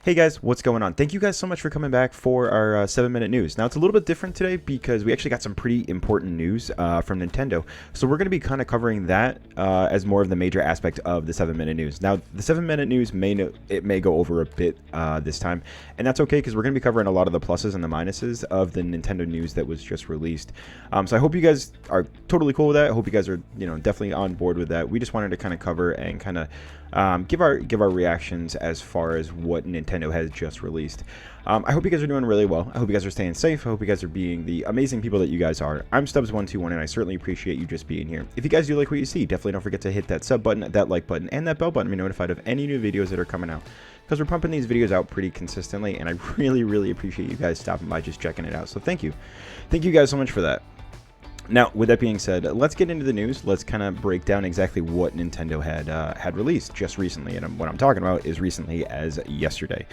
Hey guys, what's going on? Thank you guys so much for coming back for our 7-minute news. Now, it's a little bit different today because we actually got some pretty important news from Nintendo. So we're going to be kind of covering that as more of the major aspect of the 7-minute news. Now, the 7-minute news may go over a bit this time, and that's okay because we're going to be covering a lot of the pluses and the minuses of the Nintendo news that was just released. So I hope you guys are totally cool with that. I hope you guys are, definitely on board with that. We just wanted to kind of cover and kind of give our reactions as far as what Nintendo has just released. I hope you guys are doing really well. I hope you guys are staying safe. I hope you guys are being the amazing people that you guys are. I'm Stubbs121, and I certainly appreciate you just being here. If you guys do like what you see, definitely don't forget to hit that sub button, that like button, and that bell button to be notified of any new videos that are coming out, because we're pumping these videos out pretty consistently, and I really appreciate you guys stopping by, just checking it out. So thank you guys so much for that. Now, with that being said, let's get into the news. Let's kind of break down exactly what Nintendo had released just recently, and what I'm talking about is recently as yesterday.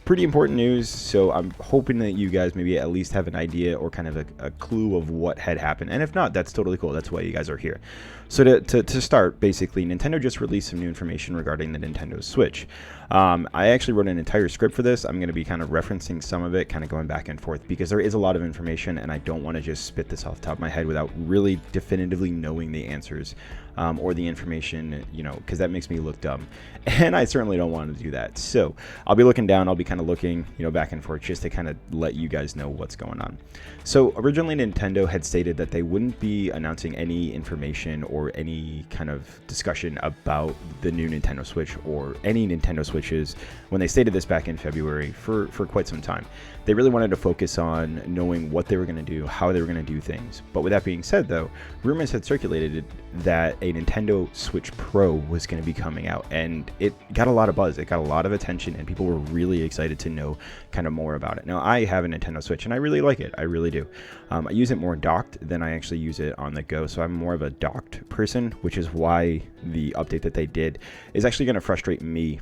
Pretty important news, so I'm hoping that you guys maybe at least have an idea or kind of a clue of what had happened, and if not, that's totally cool. That's why you guys are here. So to start, basically, Nintendo just released some new information regarding the Nintendo Switch. I actually wrote an entire script for this. I'm going to be kind of referencing some of it, kind of going back and forth, because there is a lot of information, and I don't want to just spit this off the top of my head without really definitively knowing the answers or the information, because that makes me look dumb, and I certainly don't want to do that. So I'll be looking down, I'll be kind of looking, back and forth, just to kind of let you guys know what's going on. So originally Nintendo had stated that they wouldn't be announcing any information or any kind of discussion about the new Nintendo Switch or any Nintendo Switches when they stated this back in February for quite some time. They really wanted to focus on knowing what they were going to do, how they were going to do things. But with that being said, though, rumors had circulated that a Nintendo Switch Pro was going to be coming out, and it got a lot of buzz. It got a lot of attention, and people were really excited to know kind of more about it. Now, I have a Nintendo Switch, and I really like it. I really do. I use it more docked than I actually use it on the go, so I'm more of a docked person, which is why the update that they did is actually going to frustrate me.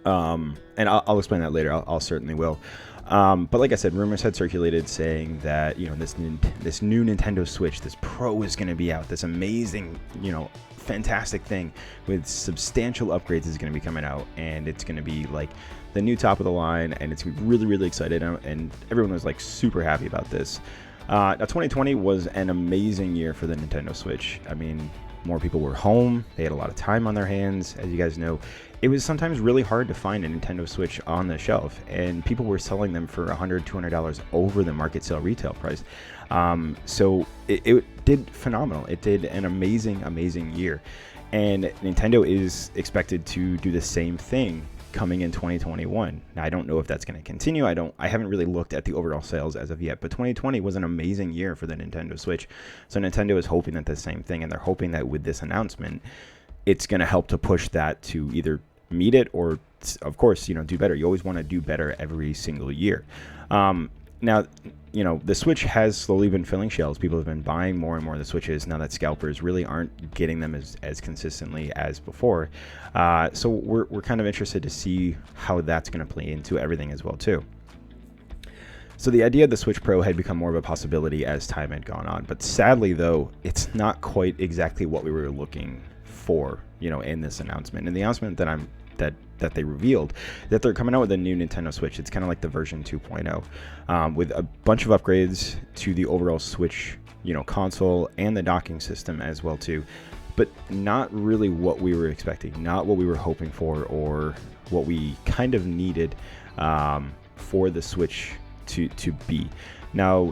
And I'll explain that later. I'll certainly will. But like I said, rumors had circulated saying that, this new Nintendo Switch, this Pro, is going to be out. This amazing, fantastic thing with substantial upgrades is going to be coming out, and it's going to be like the new top of the line, and it's really excited, and everyone was like super happy about this. Now 2020 was an amazing year for the Nintendo Switch. I mean, more people were home, they had a lot of time on their hands. As you guys know, it was sometimes really hard to find a Nintendo Switch on the shelf, and people were selling them for $100, $200 over the market sale retail price. So it did phenomenal. It did an amazing year, and Nintendo is expected to do the same thing coming in 2021. Now, I don't know if that's going to continue. I haven't really looked at the overall sales as of yet, but 2020 was an amazing year for the Nintendo Switch. So Nintendo is hoping that the same thing, and they're hoping that with this announcement, it's going to help to push that to either meet it or, of course, do better. You always want to do better every single year. Now, the Switch has slowly been filling shelves. People have been buying more and more of the Switches now that scalpers really aren't getting them as consistently as before. So we're kind of interested to see how that's going to play into everything as well, too. So the idea of the Switch Pro had become more of a possibility as time had gone on. But sadly, though, it's not quite exactly what we were looking for, in this announcement. And the announcement that they revealed that they're coming out with a new Nintendo Switch. It's kind of like the version 2.0 with a bunch of upgrades to the overall Switch, console and the docking system as well too, but not really what we were expecting, not what we were hoping for, or what we kind of needed for the Switch to be. Now,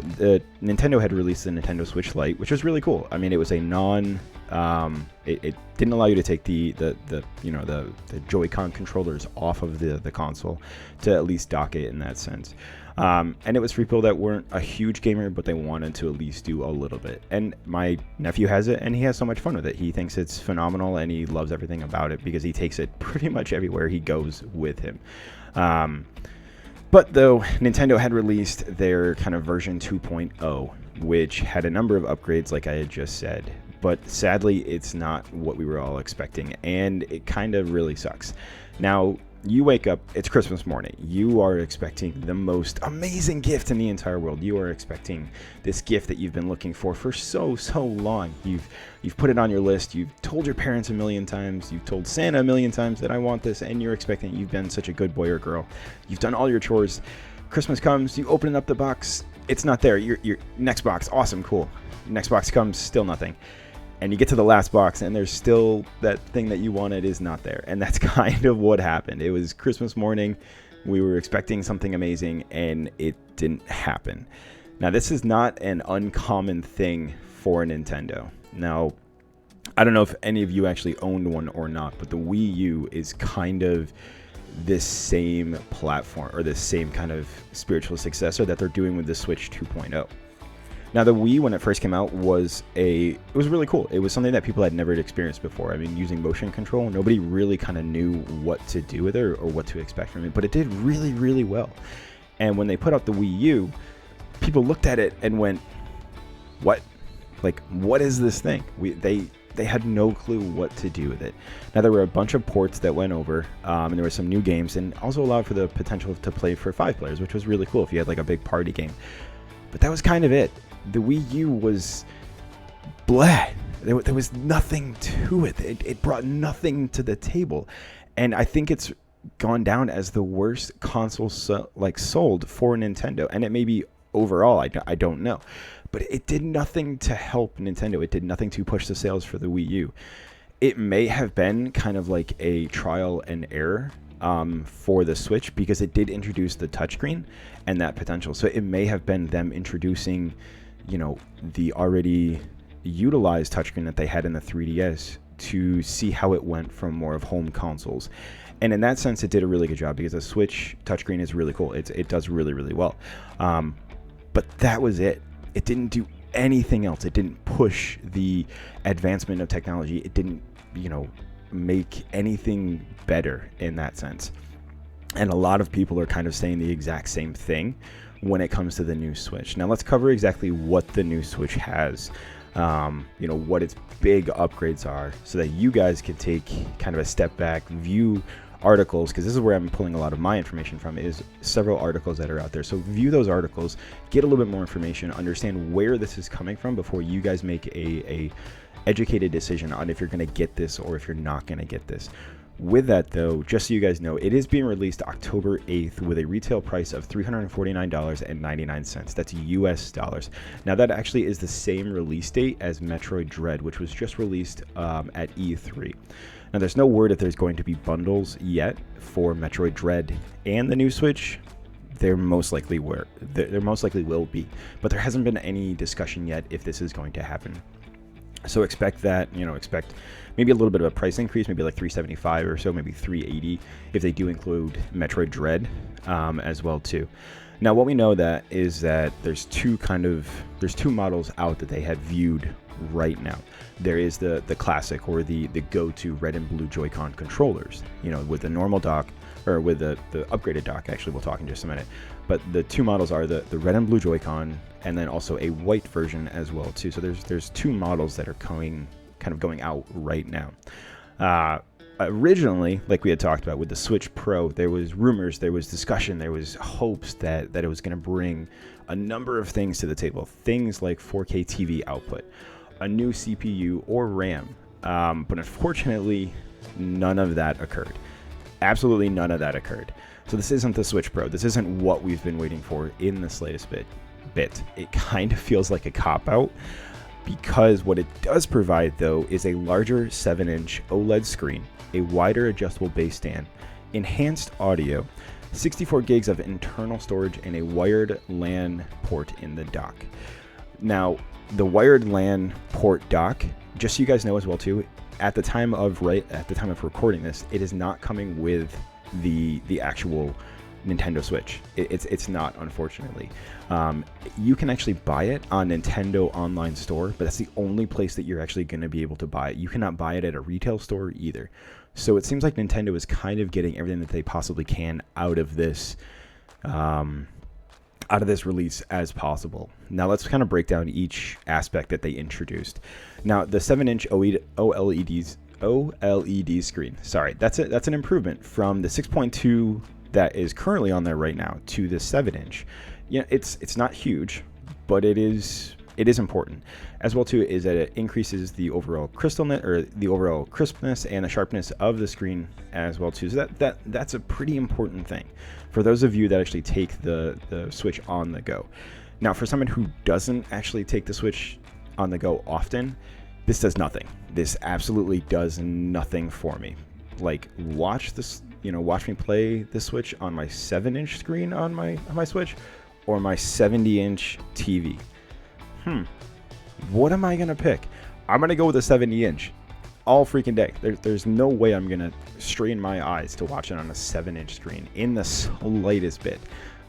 Nintendo had released the Nintendo Switch Lite, which was really cool. I mean, it was a it didn't allow you to take the Joy-Con controllers off of the console to at least dock it in that sense. And it was for people that weren't a huge gamer, but they wanted to at least do a little bit. And my nephew has it, and he has so much fun with it. He thinks it's phenomenal, and he loves everything about it because he takes it pretty much everywhere he goes with him. But though Nintendo had released their kind of version 2.0, which had a number of upgrades like I had just said, but sadly it's not what we were all expecting, and it kind of really sucks. Now, You wake up, it's Christmas morning. You are expecting the most amazing gift in the entire world. You are expecting this gift that you've been looking for so long. You've put it on your list. You've told your parents a million times. You've told Santa a million times that I want this, and you're expecting it. You've been such a good boy or girl. You've done all your chores. Christmas comes, you open up the box. It's not there. Your next box, awesome, cool. Next box comes, still nothing. And you get to the last box, and there's still that thing that you wanted is not there. And that's kind of what happened. It was Christmas morning. We were expecting something amazing, and it didn't happen. Now, this is not an uncommon thing for Nintendo. Now, I don't know if any of you actually owned one or not, but the Wii U is kind of this same platform, or this same kind of spiritual successor that they're doing with the Switch 2.0. Now, the Wii, when it first came out, was really cool. It was something that people had never experienced before. I mean, using motion control, nobody really kind of knew what to do with it or what to expect from it, but it did really, really well. And when they put out the Wii U, people looked at it and went, what? Like, what is this thing? They had no clue what to do with it. Now, there were a bunch of ports that went over, and there were some new games, and also allowed for the potential to play for 5 players, which was really cool if you had like a big party game. But that was kind of it. The Wii U was blah. There was nothing to it. It brought nothing to the table. And I think it's gone down as the worst console sold for Nintendo. And it may be overall, I don't know. But it did nothing to help Nintendo. It did nothing to push the sales for the Wii U. It may have been kind of like a trial and error for the Switch, because it did introduce the touchscreen and that potential. So it may have been them introducing, the already utilized touchscreen that they had in the 3DS to see how it went from more of home consoles. And in that sense, it did a really good job, because the Switch touchscreen is really cool. It does really, really well. But that was it. It didn't do anything else. It didn't push the advancement of technology. It didn't, make anything better in that sense. And a lot of people are kind of saying the exact same thing when it comes to the new Switch. Now, let's cover exactly what the new Switch has, what its big upgrades are, so that you guys can take kind of a step back, view articles, because this is where I'm pulling a lot of my information from, is several articles that are out there. So view those articles, get a little bit more information, understand where this is coming from before you guys make a educated decision on if you're going to get this or if you're not going to get this. With that, though, just so you guys know, it is being released October 8th with a retail price of $349.99. That's US dollars. Now, that actually is the same release date as Metroid Dread, which was just released at E3. Now, there's no word if there's going to be bundles yet for Metroid Dread and the new Switch. There most likely will be, but there hasn't been any discussion yet if this is going to happen. So expect that, expect maybe a little bit of a price increase, maybe like $375 or so, maybe $380 if they do include Metroid Dread as well too. Now, what we know that is that there's two models out that they have viewed right now. There is the classic, or the go-to red and blue Joy-Con controllers, with the normal dock, or with the upgraded dock. Actually, we'll talk in just a minute. But the two models are the red and blue Joy-Con, and then also a white version as well too. So there's two models that are kind of going out right now. Originally, like we had talked about with the Switch Pro, there was rumors, there was discussion, there was hopes that it was going to bring a number of things to the table. Things like 4K TV output, a new CPU or RAM. But unfortunately, none of that occurred. Absolutely none of that occurred. So this isn't the Switch Pro. This isn't what we've been waiting for in this latest bit. It kind of feels like a cop-out, because what it does provide, though, is a larger 7-inch OLED screen, a wider adjustable base stand, enhanced audio, 64 gigs of internal storage, and a wired LAN port in the dock. Now, the wired LAN port dock, just so you guys know as well too, at the time of recording this, it is not coming with the actual Nintendo Switch. It's not, unfortunately. You can actually buy it on Nintendo Online Store, but that's the only place that you're actually going to be able to buy it. You cannot buy it at a retail store either. So it seems like Nintendo is kind of getting everything that they possibly can out of this release as possible. Now let's kind of break down each aspect that they introduced. Now, the 7-inch OLEDs OLED screen. Sorry, that's an improvement from the 6.2 that is currently on there right now to the 7-inch. Yeah, it's not huge, but it is important. As well too is that it increases the overall crystalness, or the overall crispness and the sharpness of the screen as well too. So that's a pretty important thing for those of you that actually take the Switch on the go. Now, for someone who doesn't actually take the Switch on the go often, this does nothing. This absolutely does nothing for me. Like, watch me play the Switch on my 7-inch screen on my Switch, or my 70-inch TV. What am I gonna pick? I'm gonna go with a 70-inch all freaking day. There's no way I'm gonna strain my eyes to watch it on a 7-inch screen in the slightest bit.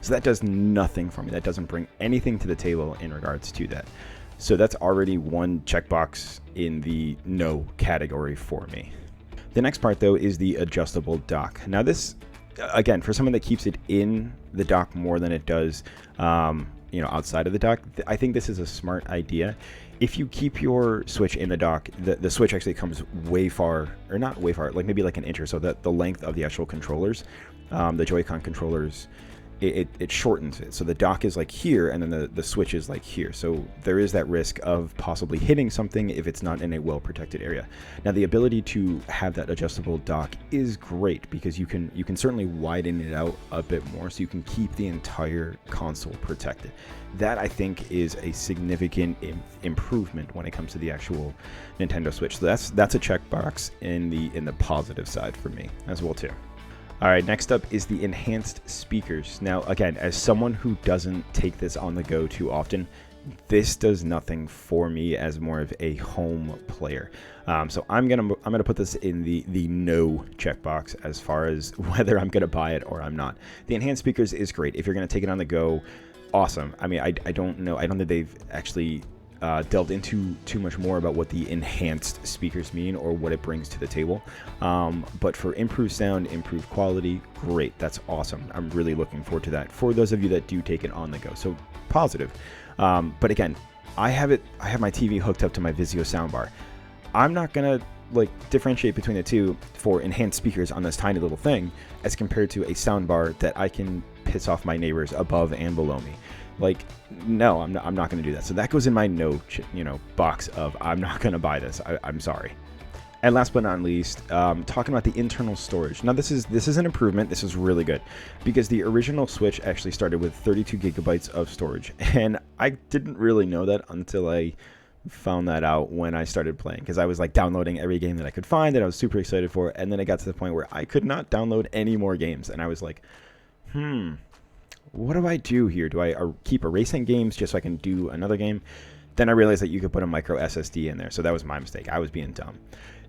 So that does nothing for me. That doesn't bring anything to the table in regards to that. So that's already one checkbox in the no category for me. The next part though is the adjustable dock. Now this, again, for someone that keeps it in the dock more than it does outside of the dock, I think this is a smart idea. If you keep your Switch in the dock, the Switch actually comes way far, or not way far, like maybe like an inch or so, that the length of the actual controllers, the Joy-Con controllers, it shortens it. So the dock is like here, and then the Switch is like here. So there is that risk of possibly hitting something if it's not in a well-protected area. Now, the ability to have that adjustable dock is great because you can certainly widen it out a bit more, so you can keep the entire console protected. That, I think, is a significant improvement when it comes to the actual Nintendo Switch. So that's a checkbox in the positive side for me as well too. All right, next up is the enhanced speakers. Now, again, as someone who doesn't take this on the go too often, this does nothing for me as more of a home player. So I'm gonna put this in the no checkbox as far as whether I'm gonna buy it or I'm not. The enhanced speakers is great if you're gonna take it on the go. Awesome. I mean, I don't know. I don't think they've actually delved into too much more about what the enhanced speakers mean or what it brings to the table. But for improved sound, improved quality, great. That's awesome. I'm really looking forward to that for those of you that do take it on the go. So positive. But again, I have my TV hooked up to my Vizio soundbar. I'm not gonna differentiate between the two for enhanced speakers on this tiny little thing as compared to a soundbar that I can piss off my neighbors above and below me. No, I'm not going to do that. So that goes in my no, box of I'm not going to buy this. I'm sorry. And last but not least, talking about the internal storage. Now this is an improvement. This is really good because the original Switch actually started with 32 gigabytes of storage, and I didn't really know that until I found that out when I started playing, because I was downloading every game that I could find that I was super excited for, and then it got to the point where I could not download any more games, and I was like, what do I do here? Do I keep erasing games just so I can do another game? Then I realized that you could put a micro SSD in there, so that was my mistake. I was being dumb.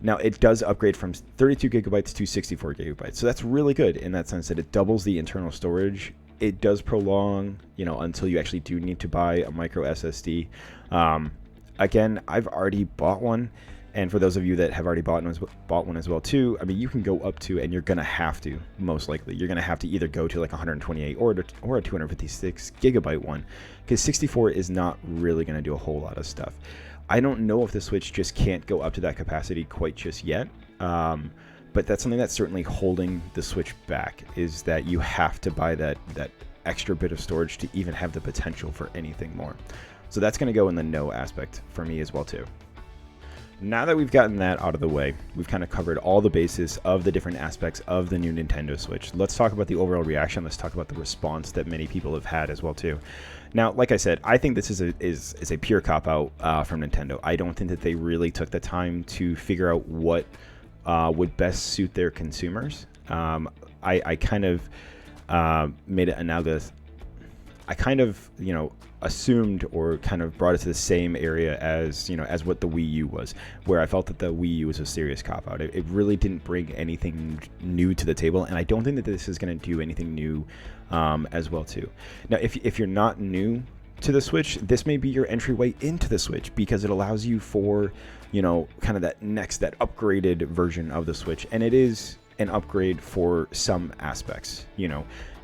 Now, it does upgrade from 32 gigabytes to 64 gigabytes, so that's really good in that sense that it doubles the internal storage. It does prolong, until you actually do need to buy a micro SSD. Again, I've already bought one, and for those of you that have already bought one as well too, I mean, you can go up to, and you're gonna have to, most likely, you're gonna have to either go to 128 or a 256 gigabyte one, because 64 is not really gonna do a whole lot of stuff. I don't know if the Switch just can't go up to that capacity quite just yet, but that's something that's certainly holding the Switch back, is that you have to buy that extra bit of storage to even have the potential for anything more. So that's gonna go in the no aspect for me as well too. Now that we've gotten that out of the way, we've kind of covered all the bases of the different aspects of the new Nintendo Switch. Let's talk about the overall reaction. Let's talk about the response that many people have had as well too. Now, like I said, I think this is a pure cop-out from Nintendo. I don't think that they really took the time to figure out what would best suit their consumers. I kind of made it analogous. I kind of, assumed or kind of brought it to the same area as what the Wii U was, where I felt that the Wii U was a serious cop-out. It really didn't bring anything new to the table, and I don't think that this is going to do anything new as well too. Now, if you're not new to the Switch, this may be your entryway into the Switch, because it allows you for, kind of that upgraded version of the Switch, and it is an upgrade for some aspects.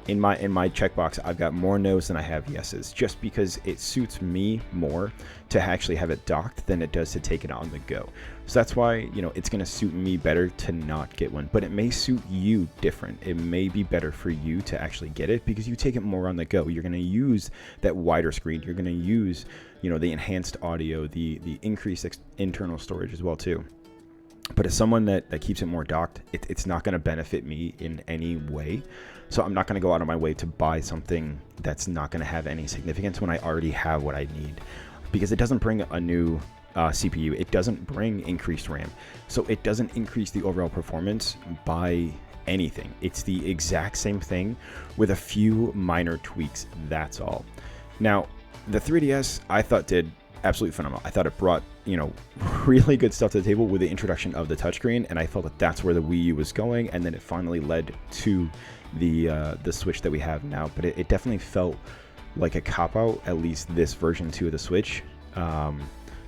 in my checkbox, I've got more no's than I have yeses, just because it suits me more to actually have it docked than it does to take it on the go. So that's why, you know, it's going to suit me better to not get one, but it may suit you different. It may be better for you to actually get it because you take it more on the go. You're going to use that wider screen. You're going to use, you know, the enhanced audio, the increased internal storage as well too. But as someone that keeps it more docked, it's not going to benefit me in any way. So I'm not going to go out of my way to buy something that's not going to have any significance when I already have what I need, because it doesn't bring a new CPU. It doesn't bring increased RAM. So it doesn't increase the overall performance by anything. It's the exact same thing with a few minor tweaks. That's all. Now, the 3DS I thought did absolutely phenomenal. I thought it brought, you know, really good stuff to the table with the introduction of the touchscreen, and I felt that that's where the Wii U was going, and then it finally led to the Switch that we have now. But it definitely felt like a cop-out, at least this version 2 of the Switch from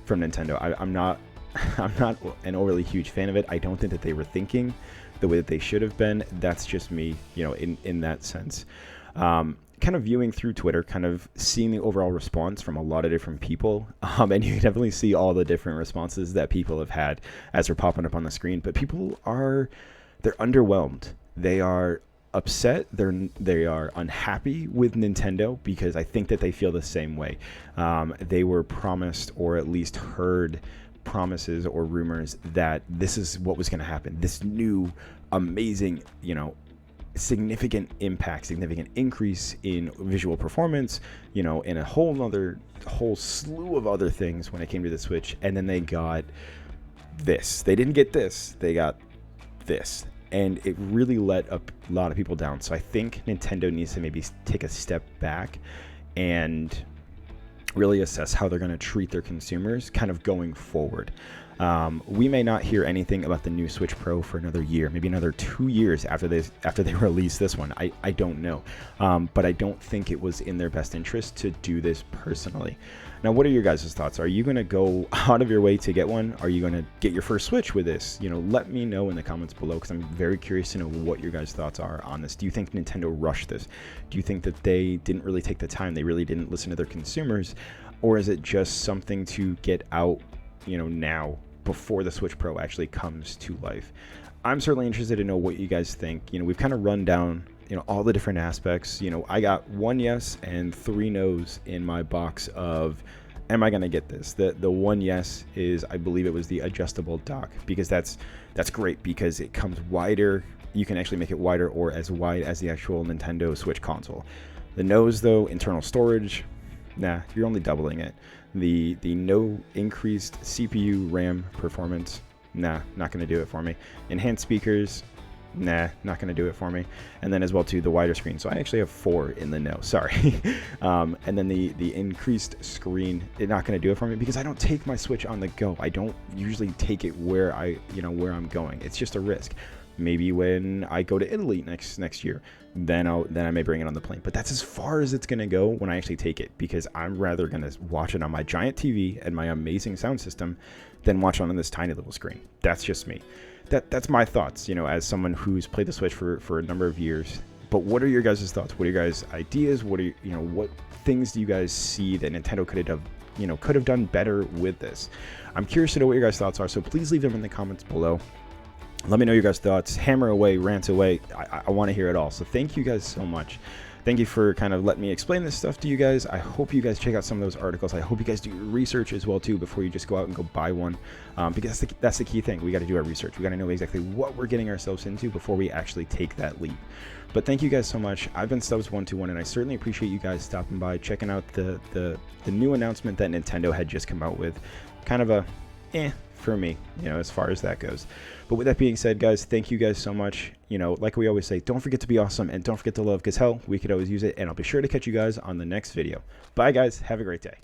Nintendo. I'm not an overly huge fan of it. I don't think that they were thinking the way that they should have been. That's just me, you know, in that sense. Kind of viewing through Twitter, kind of seeing the overall response from a lot of different people, and you can definitely see all the different responses that people have had as they're popping up on the screen. But people they're underwhelmed. They are upset. They are unhappy with Nintendo because I think that they feel the same way. They were promised, or at least heard promises or rumors that this is what was going to happen. This new, amazing, you know, significant impact, significant increase in visual performance, you know, and a whole slew of other things when it came to the Switch. And then they got this. They didn't get this. They got this. And it really let a lot of people down. So I think Nintendo needs to maybe take a step back and really assess how they're going to treat their consumers kind of going forward. We may not hear anything about the new Switch Pro for another year, maybe another 2 years after they release this one. I don't know. But I don't think it was in their best interest to do this personally. Now, what are your guys' thoughts? Are you going to go out of your way to get one? Are you going to get your first Switch with this? You know, let me know in the comments below, because I'm very curious to know what your guys' thoughts are on this. Do you think Nintendo rushed this? Do you think that they didn't really take the time? They really didn't listen to their consumers? Or is it just something to get out, you know, now, before the Switch Pro actually comes to life? I'm certainly interested to know what you guys think. You know, we've kind of run down, you know, all the different aspects. You know, I got 1 yes and 3 no's in my box of, am I going to get this? The 1 yes is, I believe it was the adjustable dock, because that's great because it comes wider. You can actually make it wider or as wide as the actual Nintendo Switch console. The no's, though, internal storage, nah, you're only doubling it. The no increased CPU RAM performance, nah, not going to do it for me. Enhanced speakers, nah, not going to do it for me. And then as well too, the wider screen. So I actually have 4 in the no, sorry. And then the increased screen, it's not going to do it for me because I don't take my Switch on the go. I don't usually take it where where I'm going. It's just a risk. Maybe when I go to Italy next year, then I may bring it on the plane. But that's as far as it's going to go when I actually take it, because I'm rather going to watch it on my giant TV and my amazing sound system than watch it on this tiny little screen. That's just me. That's my thoughts, you know, as someone who's played the Switch for a number of years. But what are your guys' thoughts? What are your guys' ideas? What are what things do you guys see that Nintendo could have done better with this? I'm curious to know what your guys' thoughts are, so please leave them in the comments below. Let me know your guys' thoughts. Hammer away, rant away. I want to hear it all. So thank you guys so much. Thank you for kind of letting me explain this stuff to you guys. I hope you guys check out some of those articles. I hope you guys do your research as well too before you just go out and go buy one, because that's the key thing. We got to do our research. We got to know exactly what we're getting ourselves into before we actually take that leap. But thank you guys so much. I've been Stubbs121, and I certainly appreciate you guys stopping by, checking out the new announcement that Nintendo had just come out with. Kind of a for me, as far as that goes. But with that being said, guys, thank you guys so much. Like we always say, don't forget to be awesome, and don't forget to love, because hell, we could always use it. And I'll be sure to catch you guys on the next video. Bye, guys. Have a great day.